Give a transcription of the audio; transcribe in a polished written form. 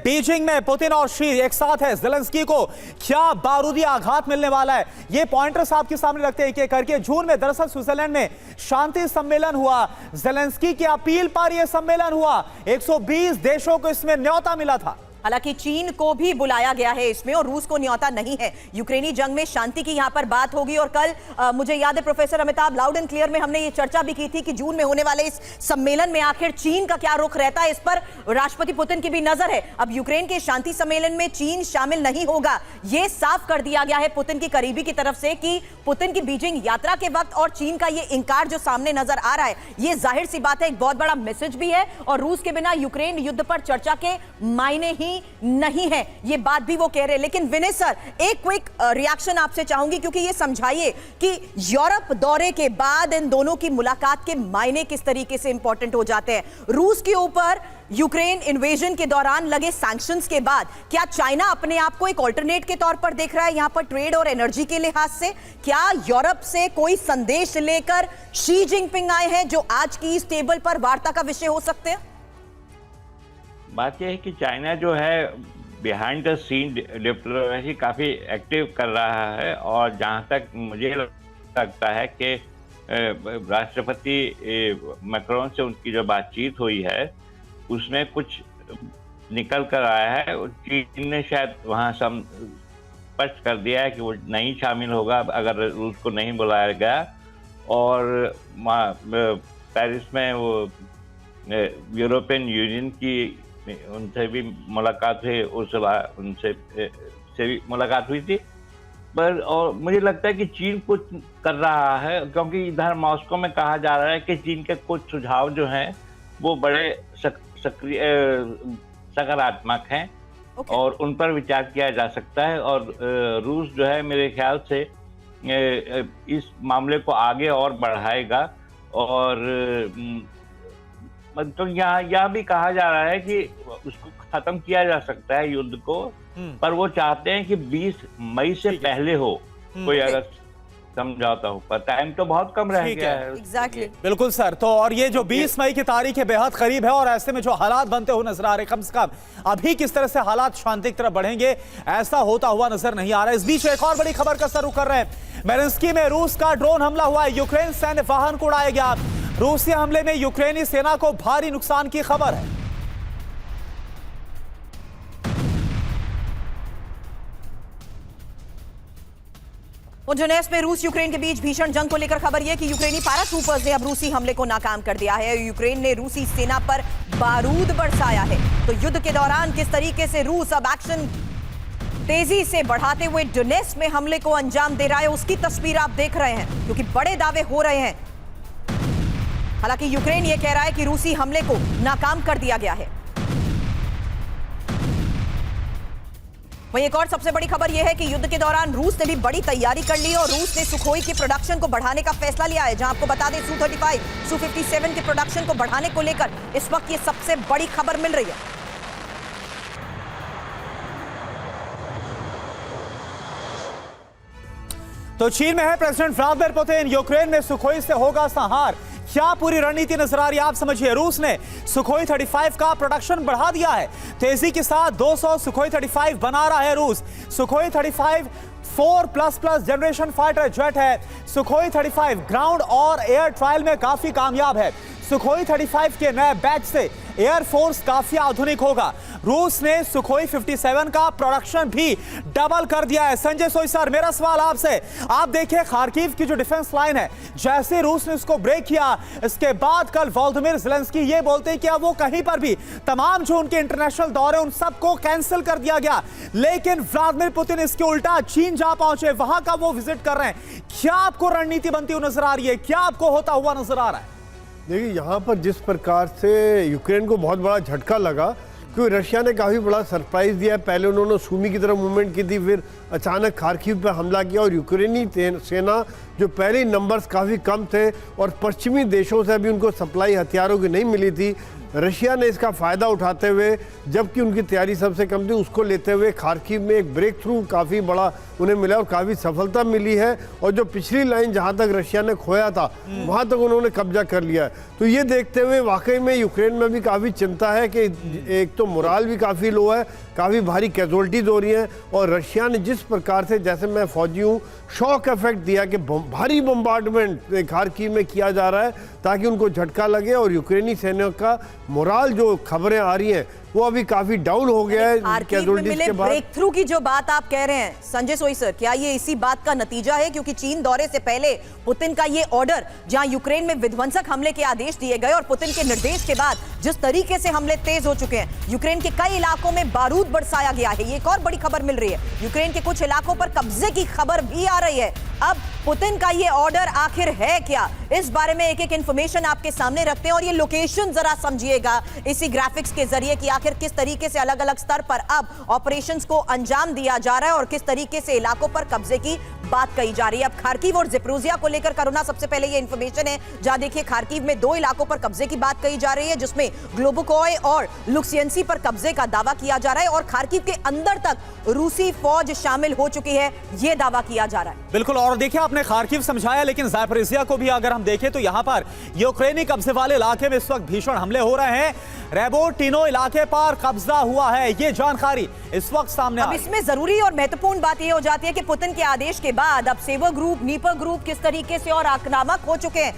Beijing में Putin और she एक साथ है। ज़ेलेंस्की को क्या बारूदी आघात मिलने वाला है, ये पॉइंटर्स आपके सामने रखते हैं एक-एक करके। जून में दरअसल स्विट्जरलैंड में शांति सम्मेलन हुआ, ज़ेलेंस्की की अपील पर यह सम्मेलन हुआ। 120 देशों को इसमें न्योता मिला था। हालांकि चीन को भी बुलाया गया है इसमें और रूस को न्योता नहीं है। यूक्रेनी जंग में शांति की यहां पर बात होगी। और कल मुझे याद है professor Amitabh, loud and clear में हमने ये चर्चा भी की थी कि जून में होने वाले इस सम्मेलन में आखिर चीन का क्या रुख रहता है, इस पर राष्ट्रपति पुतिन की भी नजर है। अब यूक्रेन के शांति सम्मेलन में चीन शामिल नहीं होगा, यह साफ कर दिया गया है पुतिन की करीबी की तरफ से कि पुतिन की बीजिंग यात्रा के वक्त और चीन का यह इंकार जो सामने नजर आ रहा है, यह जाहिर सी बात है एक बहुत बड़ा मैसेज भी है। और रूस के बिना यूक्रेन युद्ध पर चर्चा के मायने ही नहीं है, ये बात भी वो कह रहे हैं। लेकिन विनय सर, एक क्विक रिएक्शन आपसे चाहूंगी, क्योंकि ये समझाइए कि यूरोप दौरे के बाद इन दोनों की मुलाकात के मायने किस तरीके से इंपॉर्टेंट हो जाते हैं। रूस के ऊपर यूक्रेन इन्वेजन के दौरान लगे सैंक्शंस के बाद क्या चाइना अपने आप को एक ऑल्टरनेट के तौर पर देख रहा है यहां पर ट्रेड और एनर्जी के लिहाज से? क्या यूरोप से कोई संदेश लेकर शी जिनपिंग आए हैं जो आज की इस टेबल पर वार्ता का विषय हो सकते हैं? बात यह है कि चाइना जो है बिहाइंड द सीन डिप्लोमेसी काफ़ी एक्टिव कर रहा है। और जहाँ तक मुझे लगता है कि राष्ट्रपति मैक्रोन से उनकी जो बातचीत हुई है उसमें कुछ निकल कर आया है। चीन ने शायद वहाँ स्पष्ट कर दिया है कि वो नहीं शामिल होगा अगर रूस को नहीं बुलाया गया। और पेरिस में वो यूरोपियन यूनियन की उनसे भी मुलाकात हुई, उनसे भी मुलाकात हुई थी। पर और मुझे लगता है कि चीन कुछ कर रहा है, क्योंकि इधर मॉस्को में कहा जा रहा है कि चीन के कुछ सुझाव जो हैं वो बड़े सक्रिय सकारात्मक हैं और उन पर विचार किया जा सकता है। और रूस जो है मेरे ख्याल से इस मामले को आगे और बढ़ाएगा। और तो यहाँ भी कहा जा रहा है कि उसको खत्म किया जा सकता है युद्ध को, पर वो चाहते हैं कि 20 मई से पहले हो कोई अगर समझौता हो। पर टाइम तो बहुत कम रह गया है। Exactly. बिल्कुल सर, तो और ये जो 20 मई की तारीख है बेहद करीब है और ऐसे में जो हालात बनते हुए नजर आ रहे, कम से कम अभी किस तरह से हालात शांति की तरफ बढ़ेंगे ऐसा होता हुआ नजर नहीं आ रहा है। इस बीच एक और बड़ी खबर का सर रुख कर रहे हैं। मेलिंस्की में रूस का ड्रोन हमला हुआ है, यूक्रेन सैन्य वाहन को उड़ाया गया। रूसी हमले में यूक्रेनी सेना को भारी नुकसान की खबर है। डोनेट्स्क में रूस यूक्रेन के बीच भीषण जंग को लेकर खबर यह कि यूक्रेनी पैराट्रूपर्स ने अब रूसी हमले को नाकाम कर दिया है। यूक्रेन ने रूसी सेना पर बारूद बरसाया है। तो युद्ध के दौरान किस तरीके से रूस अब एक्शन तेजी से बढ़ाते हुए डोनेट्स्क में हमले को अंजाम दे रहा है, उसकी तस्वीर आप देख रहे हैं, क्योंकि बड़े दावे हो रहे हैं। हालांकि यूक्रेन यह कह रहा है कि रूसी हमले को नाकाम कर दिया गया है। वहीं एक और सबसे बड़ी खबर यह है कि युद्ध के दौरान रूस ने भी बड़ी तैयारी कर ली और रूस ने सुखोई की प्रोडक्शन को बढ़ाने का फैसला लिया है। जहां आपको बता दें Su-35, Su-57 की प्रोडक्शन को बढ़ाने को लेकर इस वक्त ये सबसे बड़ी खबर मिल रही है। तो चीन में है प्रेसिडेंट व्लादिमीर पुतिन, यूक्रेन में सुखोई से होगा संहार। क्या पूरी रणनीति नजर आ रही है आप समझिए। रूस ने सुखोई 35 का प्रोडक्शन बढ़ा दिया है, तेजी के साथ 200 सुखोई 35 बना रहा है रूस। सुखोई 35 4++ जनरेशन फाइटर जेट है। सुखोई 35 ग्राउंड और एयर ट्रायल में काफी कामयाब है। सुखोई 35 के नए बैच से एयरफोर्स काफी आधुनिक होगा। रूस ने सुखोई 57 का प्रोडक्शन भी डबल कर दिया है। संजय सोई सर, मेरा सवाल आपसे, आप देखिए खार्किव की जो डिफेंस लाइन है, जैसे रूस ने उसको ब्रेक किया, इसके बाद कल वोलोदिमीर ज़ेलेंस्की ये बोलते हैं कि अब वो कहीं पर भी तमाम जो उनके इंटरनेशनल दौरे उन सबको कैंसिल कर दिया गया। लेकिन व्लादिमीर पुतिन इसके उल्टा चीन जा पहुंचे, वहां का वो विजिट कर रहे हैं। क्या आपको रणनीति बनती हुई नजर आ रही है, क्या आपको होता हुआ नजर आ रहा है? देखिए, यहाँ पर जिस प्रकार से यूक्रेन को बहुत बड़ा झटका लगा, क्योंकि रशिया ने काफ़ी बड़ा सरप्राइज दिया है। पहले उन्होंने सूमी की तरफ मूवमेंट की थी, फिर अचानक खार्किव पर हमला किया और यूक्रेनी सेना जो पहले नंबर्स काफ़ी कम थे और पश्चिमी देशों से अभी उनको सप्लाई हथियारों की नहीं मिली थी, रशिया ने इसका फ़ायदा उठाते हुए, जबकि उनकी तैयारी सबसे कम थी, उसको लेते हुए खार्किव में एक ब्रेक थ्रू काफ़ी बड़ा उन्हें मिला और काफ़ी सफलता मिली है। और जो पिछली लाइन जहाँ तक रशिया ने खोया था वहाँ तक उन्होंने कब्जा कर लिया है। तो ये देखते हुए वाकई में यूक्रेन में भी काफ़ी चिंता है कि एक तो मोराल भी काफ़ी लो है, काफ़ी भारी कैजुअल्टीज हो रही हैं, और रशिया ने जिस प्रकार से, जैसे मैं फौजी हूँ, शॉक इफेक्ट दिया कि भारी बम्बार्डमेंट खार्किव में किया जा रहा है ताकि उनको झटका लगे, और यूक्रेनी सैनिकों का मोराल, जो खबरें आ रही हैं, वो अभी काफी डाउन हो गया है कैजुअल्टीज के बाद। ब्रेक थ्रू की जो बात आप कह रहे हैं संजय सोई सर, क्या ये इसी बात का नतीजा है? क्योंकि चीन दौरे से पहले पुतिन का ये ऑर्डर, जहां यूक्रेन में विध्वंसक हमले के आदेश दिए गए और पुतिन के निर्देश के बाद जिस तरीके से हमले तेज हो चुके हैं, यूक्रेन के कई इलाकों में बारूद बरसाया गया है। ये एक और बड़ी खबर मिल रही है, यूक्रेन के कुछ इलाकों पर कब्जे की खबर भी आ रही है। अब पुतिन का ये ऑर्डर आखिर है क्या, इस बारे में एक एक इंफॉर्मेशन आपके सामने रखते हैं, और ये लोकेशन जरा समझिएगा इसी ग्राफिक्स के जरिए कि आखिर किस तरीके से अलग अलग स्तर पर अब ऑपरेशंस को अंजाम दिया जा रहा है और किस तरीके से इलाकों पर कब्जे की बात कही जा रही है। अब खार्किव और ज़पोरिज़िया को लेकर करुणा, सबसे पहले ये इंफॉर्मेशन है, जहां देखिए खार्किव में 2 इलाकों पर कब्जे की बात कही जा रही है, जिसमें ग्लोबोकोय और लुक्सियंसी पर कब्जे का दावा किया जा रहा है, और खार्किव के अंदर तक रूसी फौज शामिल हो चुकी है, यह दावा किया जा रहा है। बिल्कुल, और देखिए आपने खार्किव समझाया, लेकिन ज़पोरिज़िया को भी अगर हम देखें तो यहां पर यूक्रेनी कब्जे वाले इलाके में इस वक्त भीषण हमले हो रहे हैं। रेबोटिनो इलाके पर कब्जा हुआ है, ये जानकारी इस वक्त सामने अब इसमें जरूरी और महत्वपूर्ण बात यह हो जाती है कि पुतिन के आदेश के बाद अब सेवर ग्रुप, नीपर ग्रुप किस तरीके से और आक्रामक हो चुके हैं।